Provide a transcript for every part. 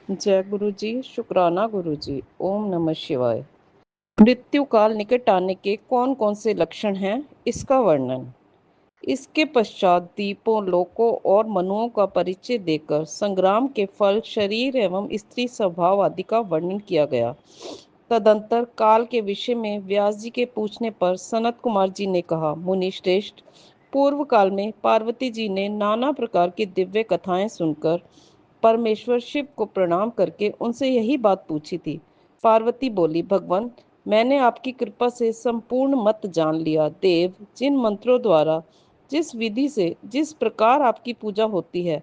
जय गुरु जी, शुक्राना गुरु जी। ओम नमः शिवाय। मृत्यु काल निकट आने के कौन कौन से लक्षण हैं, इसका वर्णन। इसके पश्चात दीपों, लोकों और मनुओं का परिचय देकर संग्राम के फल, शरीर एवं स्त्री स्वभाव आदि का वर्णन किया गया। तदंतर काल के विषय में व्यास जी के पूछने पर सनत कुमार जी ने कहा, मुनि श्रेष्ठ, पूर्व काल में पार्वती जी ने नाना प्रकार की दिव्य कथाएं सुनकर परमेश्वर शिव को प्रणाम करके उनसे यही बात पूछी थी। पार्वती बोली, भगवान, मैंने आपकी कृपा से संपूर्ण मत जान लिया। देव, जिन मंत्रों द्वारा, जिस विधि से, जिस प्रकार आपकी पूजा होती है,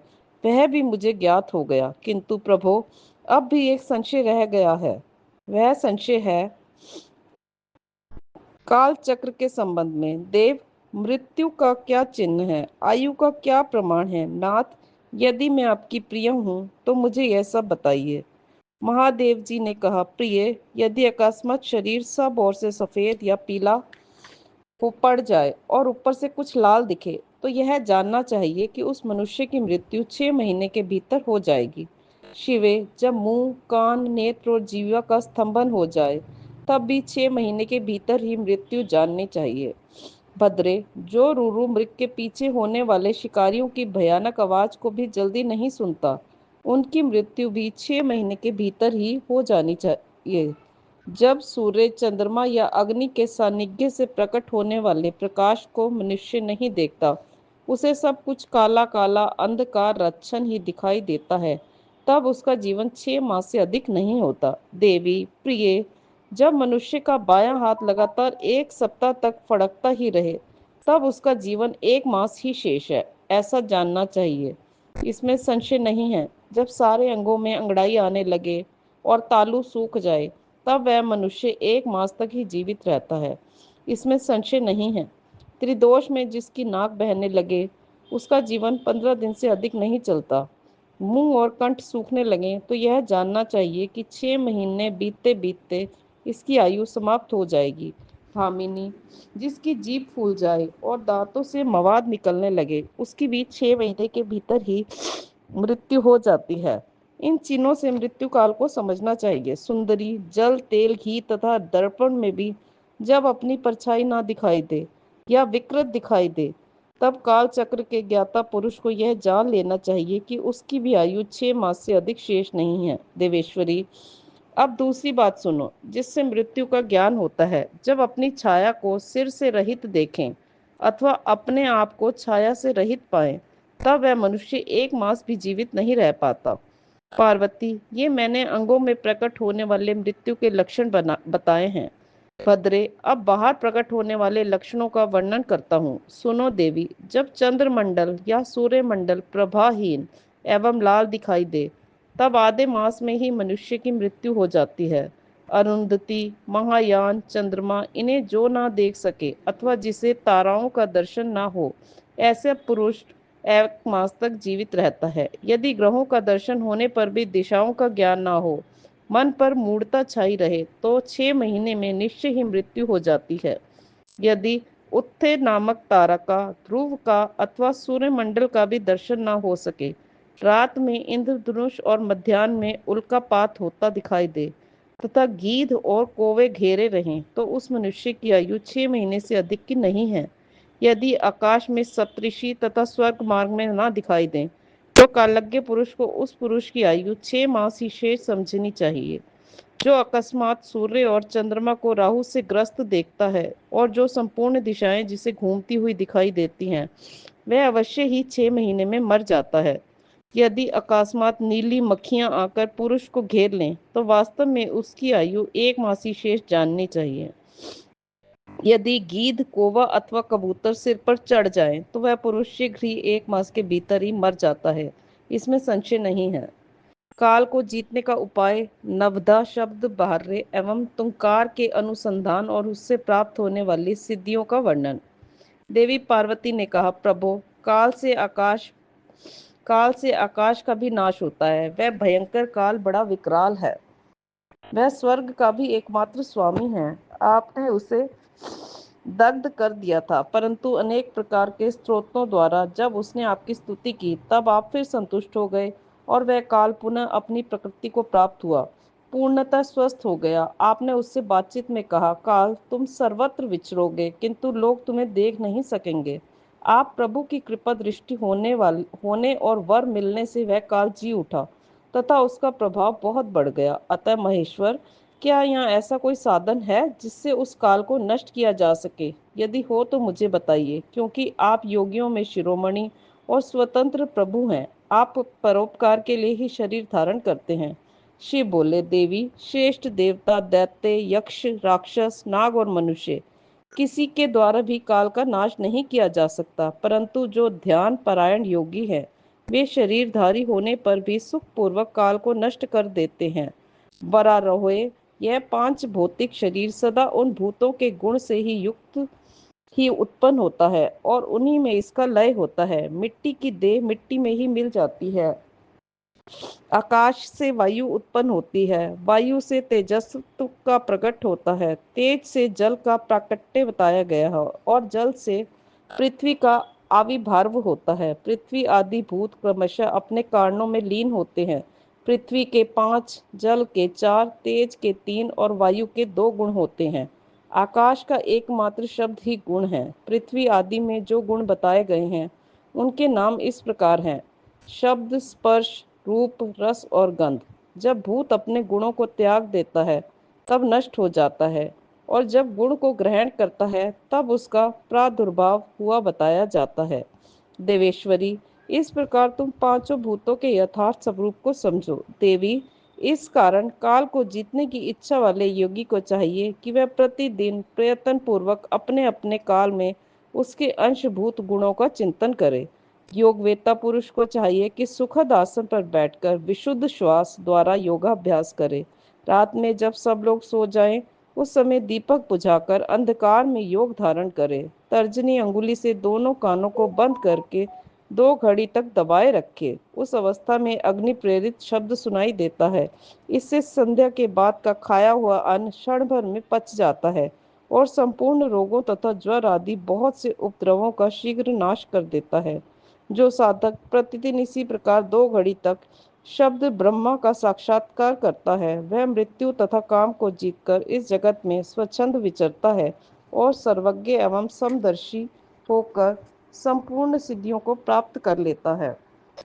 वह भी मुझे ज्ञात हो गया। किंतु प्रभो, अब भी एक संशय रह गया है। वह संशय है काल चक्र के संबंध में। देव, मृत्यु का क्या चिन्ह है, आयु का क्या प्रमाण है? नाथ, यदि मैं आपकी प्रिय हूँ तो मुझे यह सब बताइए। महादेव जी ने कहा, प्रिय, यदि अकस्मात शरीर सब ओर से सफेद या पीला हो पड़ जाए और ऊपर से कुछ लाल दिखे, तो यह जानना चाहिए कि उस मनुष्य की मृत्यु 6 महीने के भीतर हो जाएगी। शिवे, जब मुंह, कान, नेत्र और जीवा का स्तंभन हो जाए, तब भी 6 महीने के भीतर ही मृत्यु जाननी चाहिए। भद्रे, जो रूरू मृग के पीछे होने वाले शिकारियों की भयानक आवाज को भी जल्दी नहीं सुनता, उनकी मृत्यु भी 6 महीने के भीतर ही हो जानी चाहिए। जब सूर्य, चंद्रमा या अग्नि के सानिध्य से प्रकट होने वाले प्रकाश को मनुष्य नहीं देखता, उसे सब कुछ काला काला अंधकार रच्छन ही दिखाई देता है, तब उसका जीवन 6 मास से अधिक नहीं होता। देवी, प्रिय, जब मनुष्य का बायां हाथ लगातार 1 सप्ताह तक फड़कता ही रहे, तब उसका जीवन 1 मास ही शेष है, ऐसा जानना चाहिए। इसमें संशय नहीं है। जब सारे अंगों में अंगड़ाई आने लगे और तालू सूख जाए, तब वह मनुष्य 1 मास तक ही जीवित रहता है, इसमें संशय नहीं है। त्रिदोष में जिसकी नाक बहने लगे, उसका जीवन 15 दिन से अधिक नहीं चलता। मुंह और कंठ सूखने लगे तो यह जानना चाहिए कि 6 महीने बीतते बीतते इसकी आयु समाप्त हो जाएगी। हामिनी, जिसकी जीभ फूल जाए और दांतों से मवाद निकलने लगे, उसकी भी 6 महीने के भीतर ही मृत्यु हो जाती है। इन चिन्हों से मृत्यु काल को समझना चाहिए। सुंदरी, जल, तेल, घी तथा दर्पण में भी जब अपनी परछाई ना दिखाई दे या विकृत दिखाई दे, तब काल चक्र के ज्ञाता पुरुष को यह जान लेना चाहिए कि उसकी भी आयु 6 मास से अधिक शेष नहीं है। देवेश्वरी, अब दूसरी बात सुनो, जिससे मृत्यु का ज्ञान होता है। जब अपनी छाया को सिर से रहित देखें अथवा अपने आप को छाया से रहित पाएं, तब वह मनुष्य 1 मास भी जीवित नहीं रह पाता। पार्वती, ये मैंने अंगों में प्रकट होने वाले मृत्यु के लक्षण बताए हैं। भद्रे, अब बाहर प्रकट होने वाले लक्षणों का वर्णन करता हूँ, सुनो देवी। जब चंद्रमंडल या सूर्यमंडल प्रभाहीन एवं लाल दिखाई दे, तब आधे मास में ही मनुष्य की मृत्यु हो जाती है। अरुंधति, महायान, चंद्रमा, इन्हें जो ना देख सके अथवा जिसे ताराओं का दर्शन ना हो, ऐसे पुरुष 1 मास तक जीवित रहता है। यदि ग्रहों का दर्शन होने पर भी दिशाओं का ज्ञान ना हो, मन पर मूढ़ता छाई रहे, तो 6 महीने में निश्चय ही मृत्यु हो जाती है। यदि उत्थे नामक तारा का, ध्रुव का अथवा सूर्यमंडल का भी दर्शन न हो सके, रात में इंद्रधनुष और मध्याह्न में उल्कापात होता दिखाई दे तथा गीध और कौवे घेरे रहें, तो उस मनुष्य की आयु 6 महीने से अधिक की नहीं है। यदि आकाश में सप्तऋषि तथा स्वर्ग मार्ग में ना दिखाई दें, तो कालज्ञ पुरुष को उस पुरुष की आयु 6 मास ही शेष समझनी चाहिए। जो अकस्मात सूर्य और चंद्रमा को राहु से ग्रस्त देखता है और जो संपूर्ण दिशाएं जिसे घूमती हुई दिखाई देती हैं, वह अवश्य ही 6 महीने में मर जाता है। यदि अकस्मात नीली मक्खियां आकर पुरुष को घेर लें, तो वास्तव में उसकी आयु 1 मास ही शेष जाननी चाहिए। यदि गीध, कौवा अथवा कबूतर सिर पर चढ़ जाए, तो वह पुरुष शीघ्र ही 1 मास के भीतर ही मर जाता है, इसमें संशय नहीं है। काल को जीतने का उपाय, नवधा शब्द बाह्य एवं तुंकार के अनुसंधान और उससे प्राप्त होने वाली सिद्धियों का वर्णन। देवी पार्वती ने कहा, प्रभो, काल से आकाश का भी नाश होता है। वह भयंकर काल बड़ा विकराल है। वह स्वर्ग का भी एकमात्र स्वामी है। आपने उसे दग्ध कर दिया था, परंतु अनेक प्रकार के स्त्रोतों द्वारा जब उसने आपकी स्तुति की, तब आप फिर संतुष्ट हो गए और वह काल पुनः अपनी प्रकृति को प्राप्त हुआ, पूर्णतः स्वस्थ हो गया। आपने उससे बातचीत में कहा, काल तुम सर्वत्र विचरोगे किंतु लोग तुम्हें देख नहीं सकेंगे। आप प्रभु की कृपा दृष्टि होने और वर मिलने से वह काल जी उठा तथा उसका प्रभाव बहुत बढ़ गया। अतः महेश्वर, क्या यहाँ ऐसा कोई साधन है जिससे उस काल को नष्ट किया जा सके? यदि हो तो मुझे बताइए, क्योंकि आप योगियों में शिरोमणि और स्वतंत्र प्रभु हैं। आप परोपकार के लिए ही शरीर धारण करते हैं। शिव बोले, देवी, श्रेष्ठ देवता, दैत्य, यक्ष, राक्षस, नाग और मनुष्य, किसी के द्वारा भी काल का नाश नहीं किया जा सकता, परंतु जो ध्यान परायण योगी है वे शरीरधारी होने पर भी सुख पूर्वक काल को नष्ट कर देते हैं। वरारोहे, यह पांच भौतिक शरीर सदा उन भूतों के गुण से ही उत्पन्न होता है और उन्हीं में इसका लय होता है। मिट्टी की देह मिट्टी में ही मिल जाती है। आकाश से वायु उत्पन्न होती है, वायु से तेजस्व का प्रकट होता है, तेज से जल का प्राकट्य बताया गया है और जल से पृथ्वी का आविर्भाव होता है। पृथ्वी आदि भूत क्रमशः अपने कारणों में लीन होते हैं। पृथ्वी के 5, जल के 4, तेज के 3 और वायु के 2 गुण होते हैं। आकाश का एकमात्र शब्द ही गुण है। पृथ्वी आदि में जो गुण बताए गए हैं उनके नाम इस प्रकार हैं: शब्द, स्पर्श, रूप, रस और गंध। जब भूत अपने गुणों को त्याग देता है तब नष्ट हो जाता है, और जब गुण को ग्रहण करता है तब उसका प्रादुर्भाव हुआ बताया जाता है। देवेश्वरी, इस प्रकार तुम पांचों भूतों के यथार्थ स्वरूप को समझो। देवी, इस कारण काल को जीतने की इच्छा वाले योगी को चाहिए कि वह प्रतिदिन प्रयत्न पूर्वक अपने अपने काल में उसके अंशभूत गुणों का चिंतन करे। योगवेत्ता पुरुष को चाहिए कि सुखद आसन पर बैठकर विशुद्ध श्वास द्वारा योगाभ्यास करे। रात में जब सब लोग सो जाएं, उस समय दीपक बुझाकर अंधकार में योग धारण करे। तर्जनी अंगुली से दोनों कानों को बंद करके 2 घड़ी तक दबाए रखे। उस अवस्था में अग्नि प्रेरित शब्द सुनाई देता है। इससे संध्या के बाद का खाया हुआ अन्न क्षण भर में पच जाता है और संपूर्ण रोगों तथा ज्वर आदि बहुत से उपद्रवों का शीघ्र नाश कर देता है। जो साधक प्रतिदिन इसी प्रकार 2 घड़ी तक शब्द ब्रह्मा का साक्षात्कार करता है, वह मृत्यु तथा काम को जीतकर इस जगत में स्वच्छंद विचरता है और सर्वज्ञ एवं समदर्शी होकर संपूर्ण सिद्धियों को प्राप्त कर लेता है।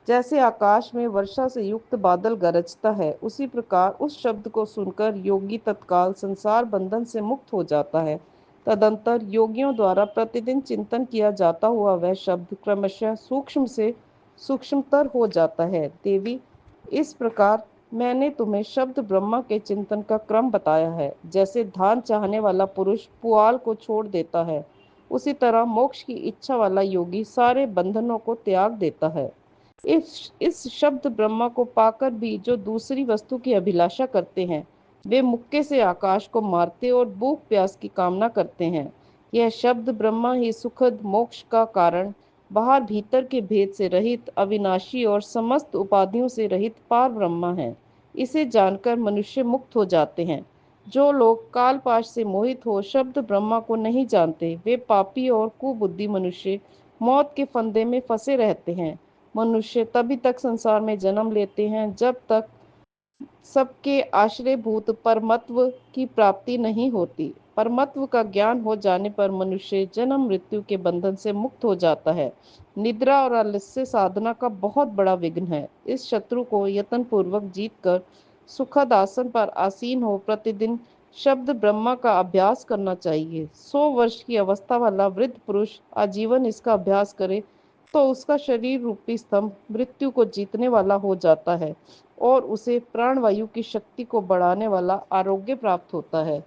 जैसे आकाश में वर्षा से युक्त बादल गरजता है, उसी प्रकार उस शब्द को सुनकर योगी तत्काल संसार बंधन से मुक्त हो जाता है। तदंतर योगियों द्वारा प्रतिदिन चिंतन किया जाता हुआ वह शब्द क्रमशः सूक्ष्म से सूक्ष्मतर हो जाता है। देवी, इस प्रकार मैंने तुम्हें शब्द ब्रह्मा के चिंतन का क्रम बताया है। जैसे धान चाहने वाला पुरुष पुआल को छोड़ देता है, उसी तरह मोक्ष की इच्छा वाला योगी सारे बंधनों को त्याग देता है। इस शब्द ब्रह्मा को पाकर भी जो दूसरी वस्तु की अभिलाषा करते हैं, वे मुक्के से आकाश को मारते और भूख प्यास की कामना करते हैं। यह शब्द ब्रह्मा ही सुखद मोक्ष का कारण, बाहर भीतर के भेद से रहित, अविनाशी और समस्त उपाधियों से रहित पार ब्रह्मा है। इसे जानकर मनुष्य मुक्त हो जाते हैं। जो लोग कालपाश से मोहित हो शब्द ब्रह्मा को नहीं जानते, वे पापी और कुबुद्धि मनुष्य मौत के फंदे में फंसे रहते हैं। मनुष्य तभी तक संसार में जन्म लेते हैं जब तक सबके आश्रयभूत परमत्व की प्राप्ति नहीं होती। परमत्व का ज्ञान हो जाने पर मनुष्य जन्म मृत्यु के बंधन से मुक्त हो जाता है। निद्रा और आलस्य साधना का बहुत बड़ा विघ्न है। इस शत्रु को यत्न पूर्वक जीत कर सुखद आसन पर आसीन हो प्रतिदिन शब्द ब्रह्मा का अभ्यास करना चाहिए। 100 वर्ष की अवस्था वाला वृद्ध पुरुष आजीवन इसका अभ्यास करे तो उसका शरीर रूपी स्तंभ मृत्यु को जीतने वाला हो जाता है और उसे प्राणवायु की शक्ति को बढ़ाने वाला आरोग्य प्राप्त होता है।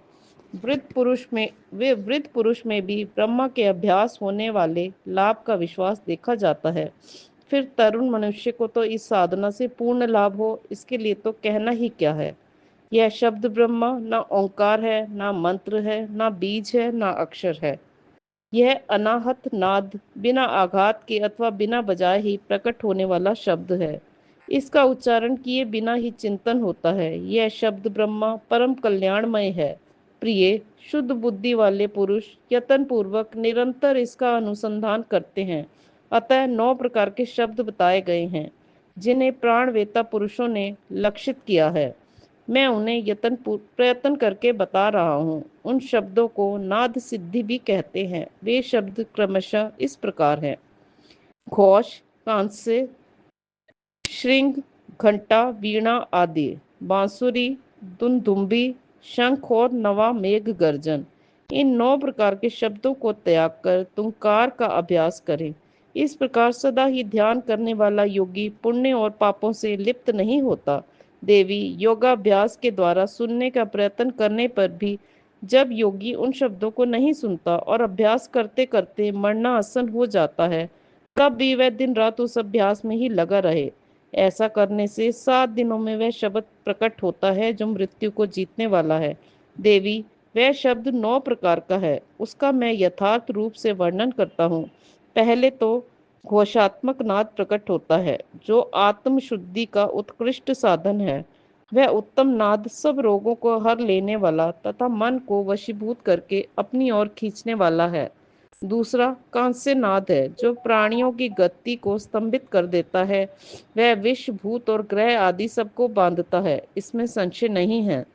वृद्ध पुरुष में भी ब्रह्मा के अभ्यास होने वाले लाभ का विश्वास देखा जाता है। फिर तरुण मनुष्य को तो इस साधना से पूर्ण लाभ हो, इसके लिए तो कहना ही क्या है। यह शब्द ब्रह्मा ना ओंकार है, ना मंत्र है, ना बीज है, ना अक्षर है। यह अनाहत नाद बिना आघात के अथवा बिना बजाए ही प्रकट होने वाला शब्द है। इसका उच्चारण किए बिना ही चिंतन होता है। यह शब्द ब्रह्मा परम कल्याणमय है। प्रिय, शुद्ध बुद्धि वाले पुरुष यत्न पूर्वक निरंतर इसका अनुसंधान करते हैं। अतः 9 प्रकार के शब्द बताए गए हैं। जिन्हें प्राणवेता पुरुषों ने लक्षित किया है। मैं उन्हें प्रयत्न करके बता रहा हूँ। उन शब्दों को नाद सिद्धि भी कहते हैं। वे शब्द क्रमशः इस प्रकार हैं: घोष, कांस्य, श्रृंग, घंटा, वीणा आदि, बांसुरी, दुंदुम्बी, शंख और नवा मेघ गर्जन। इन 9 प्रकार के शब्दों को त्याग कर तुमकार का अभ्यास करें। इस प्रकार सदा ही ध्यान करने वाला योगी पुण्य और पापों से लिप्त नहीं होता। देवी, योगाभ्यास के द्वारा सुनने का प्रयत्न करने पर भी जब योगी उन शब्दों को नहीं सुनता और अभ्यास करते करते मरना आसन हो जाता है, तब भी वह दिन रात उस अभ्यास में ही लगा रहे। ऐसा करने से 7 दिनों में वह शब्द प्रकट होता है जो मृत्यु को जीतने वाला है। देवी, वह शब्द 9 प्रकार का है। उसका मैं यथार्थ रूप से वर्णन करता हूँ। पहले तो घोषात्मक नाद प्रकट होता है, जो आत्म शुद्धि का उत्कृष्ट साधन है। वह उत्तम नाद सब रोगों को हर लेने वाला तथा मन को वशीभूत करके अपनी ओर खींचने वाला है। दूसरा कांस्य नाद है, जो प्राणियों की गति को स्तंभित कर देता है। वह विष, भूत और ग्रह आदि सबको बांधता है, इसमें संशय नहीं है।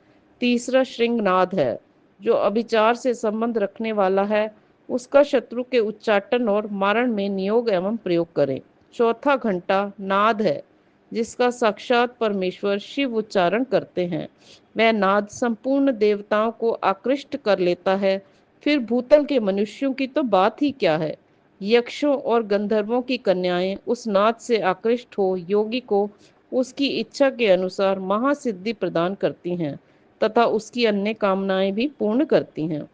तीसरा श्रृंगनाद है, जो अभिचार से संबंध रखने वाला है। उसका शत्रु के उच्चाटन और मारण में नियोग एवं प्रयोग करें। चौथा घंटा नाद है, जिसका साक्षात परमेश्वर शिव उच्चारण करते हैं। वह नाद संपूर्ण देवताओं को आकृष्ट कर लेता है। फिर भूतल के मनुष्यों की तो बात ही क्या है। यक्षों और गंधर्वों की कन्याएं उस नाद से आकृष्ट हो योगी को उसकी इच्छा के अनुसार महासिद्धि प्रदान करती हैं तथा उसकी अन्य कामनाएं भी पूर्ण करती हैं।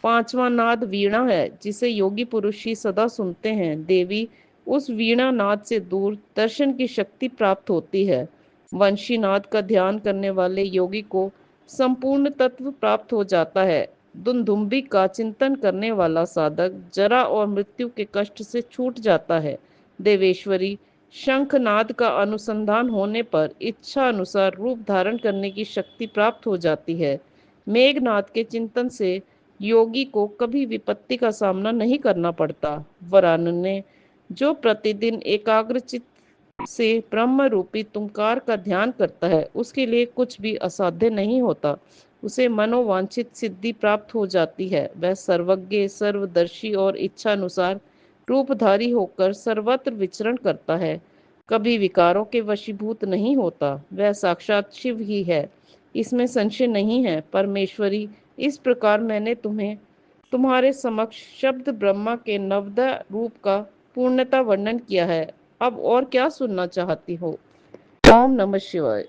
पांचवा नाद वीणा है, जिसे योगी पुरुष ही सदा सुनते हैं। देवी, उस वीणा नाद से दूर दर्शन की शक्ति प्राप्त होती है। वंशी नाद का ध्यान करने वाले योगी को संपूर्ण तत्व प्राप्त हो जाता है। दुंदुम्बी का चिंतन करने वाला साधक जरा और मृत्यु के कष्ट से छूट जाता है। देवेश्वरी, शंखनाद का अनुसंधान होने पर इच्छा अनुसार रूप धारण करने की शक्ति प्राप्त हो जाती है। मेघनाद के चिंतन से योगी को कभी विपत्ति का सामना नहीं करना पड़ता। वरानने, जो प्रतिदिन एकाग्रचित से ब्रह्म रूपी तुमकार का ध्यान करता है, उसके लिए कुछ भी असाध्य नहीं होता। उसे मनोवांछित सिद्धि प्राप्त हो जाती है। वह सर्वज्ञ, सर्वदर्शी और इच्छानुसार रूपधारी होकर सर्वत्र विचरण करता है, कभी विकारों के वशीभूत नहीं होता। वह साक्षात शिव ही है, इसमें संशय नहीं है। परमेश्वरी, इस प्रकार मैंने तुम्हें तुम्हारे समक्ष शब्द ब्रह्मा के नवदा रूप का पूर्णता वर्णन किया है। अब और क्या सुनना चाहती हो? ओम नमः शिवाय।